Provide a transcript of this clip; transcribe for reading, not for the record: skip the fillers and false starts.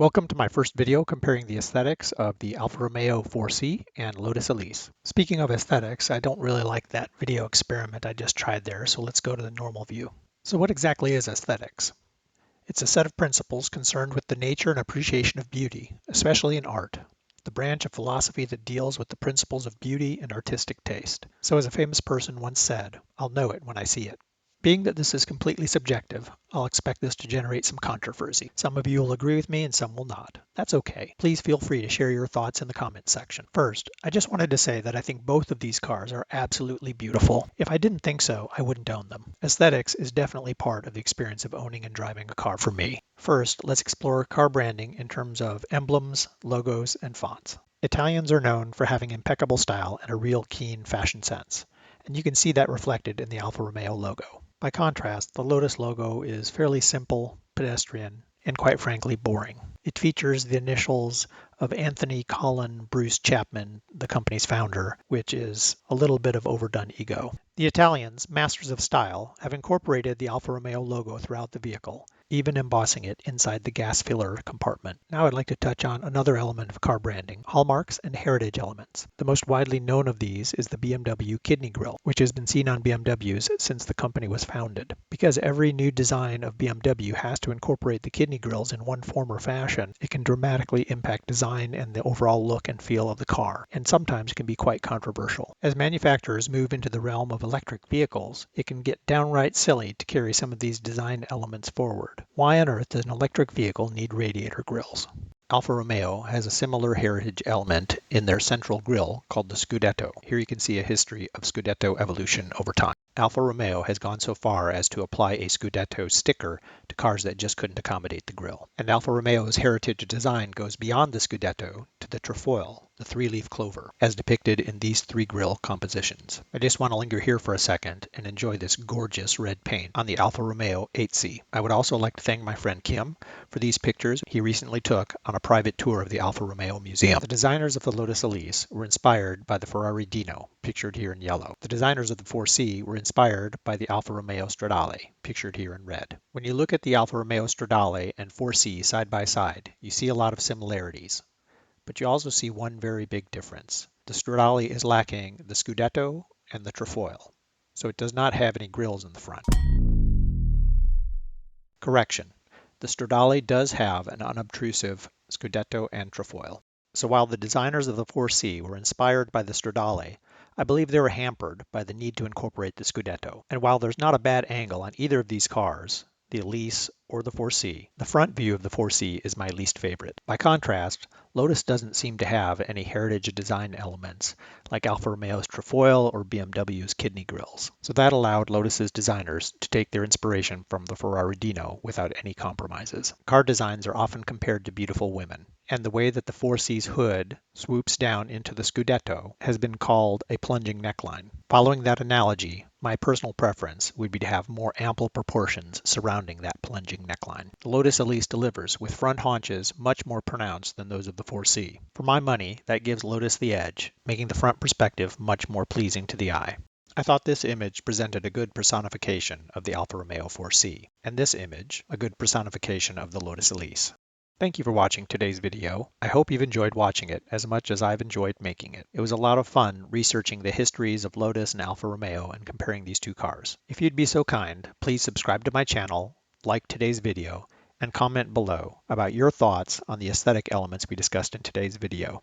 Welcome to my first video comparing the aesthetics of the Alfa Romeo 4C and Lotus Elise. Speaking of aesthetics, I don't really like that video experiment I just tried there, so let's go to the normal view. So what exactly is aesthetics? It's a set of principles concerned with the nature and appreciation of beauty, especially in art, the branch of philosophy that deals with the principles of beauty and artistic taste. So as a famous person once said, I'll know it when I see it. Being that this is completely subjective, I'll expect this to generate some controversy. Some of you will agree with me and some will not. That's okay. Please feel free to share your thoughts in the comments section. First, I just wanted to say that I think both of these cars are absolutely beautiful. If I didn't think so, I wouldn't own them. Aesthetics is definitely part of the experience of owning and driving a car for me. First, let's explore car branding in terms of emblems, logos, and fonts. Italians are known for having impeccable style and a real keen fashion sense, and you can see that reflected in the Alfa Romeo logo. By contrast, the Lotus logo is fairly simple, pedestrian, and quite frankly boring. It features the initials of Anthony Colin Bruce Chapman, the company's founder, which is a little bit of overdone ego. The Italians, masters of style, have incorporated the Alfa Romeo logo throughout the vehicle, even embossing it inside the gas filler compartment. Now I'd like to touch on another element of car branding, hallmarks and heritage elements. The most widely known of these is the BMW kidney grille, which has been seen on BMWs since the company was founded. Because every new design of BMW has to incorporate the kidney grilles in one form or fashion, it can dramatically impact design and the overall look and feel of the car, and sometimes can be quite controversial. As manufacturers move into the realm of electric vehicles, it can get downright silly to carry some of these design elements forward. Why on earth does an electric vehicle need radiator grills? Alfa Romeo has a similar heritage element in their central grille called the Scudetto. Here you can see a history of Scudetto evolution over time. Alfa Romeo has gone so far as to apply a Scudetto sticker to cars that just couldn't accommodate the grille. And Alfa Romeo's heritage design goes beyond the Scudetto to the trefoil, the three-leaf clover, as depicted in these three grille compositions. I just want to linger here for a second and enjoy this gorgeous red paint on the Alfa Romeo 8C. I would also like to thank my friend Kim for these pictures he recently took on a private tour of the Alfa Romeo Museum. The designers of the Lotus Elise were inspired by the Ferrari Dino, pictured here in yellow. The designers of the 4C were inspired by the Alfa Romeo Stradale, pictured here in red. When you look at the Alfa Romeo Stradale and 4C side by side, you see a lot of similarities, but you also see one very big difference. The Stradale is lacking the Scudetto and the trefoil, so it does not have any grills in the front. Correction. The Stradale does have an unobtrusive Scudetto and trefoil. So while the designers of the 4C were inspired by the Stradale, I believe they were hampered by the need to incorporate the Scudetto. And while there's not a bad angle on either of these cars, the Elise or the 4C, the front view of the 4C is my least favorite. By contrast, Lotus doesn't seem to have any heritage design elements like Alfa Romeo's trefoil or BMW's kidney grills. So that allowed Lotus's designers to take their inspiration from the Ferrari Dino without any compromises. Car designs are often compared to beautiful women, and the way that the 4C's hood swoops down into the Scudetto has been called a plunging neckline. Following that analogy, my personal preference would be to have more ample proportions surrounding that plunging neckline. The Lotus Elise delivers with front haunches much more pronounced than those of the 4C. For my money, that gives Lotus the edge, making the front perspective much more pleasing to the eye. I thought this image presented a good personification of the Alfa Romeo 4C, and this image a good personification of the Lotus Elise. Thank you for watching today's video. I hope you've enjoyed watching it as much as I've enjoyed making it. It was a lot of fun researching the histories of Lotus and Alfa Romeo and comparing these two cars. If you'd be so kind, please subscribe to my channel, like today's video, and comment below about your thoughts on the aesthetic elements we discussed in today's video.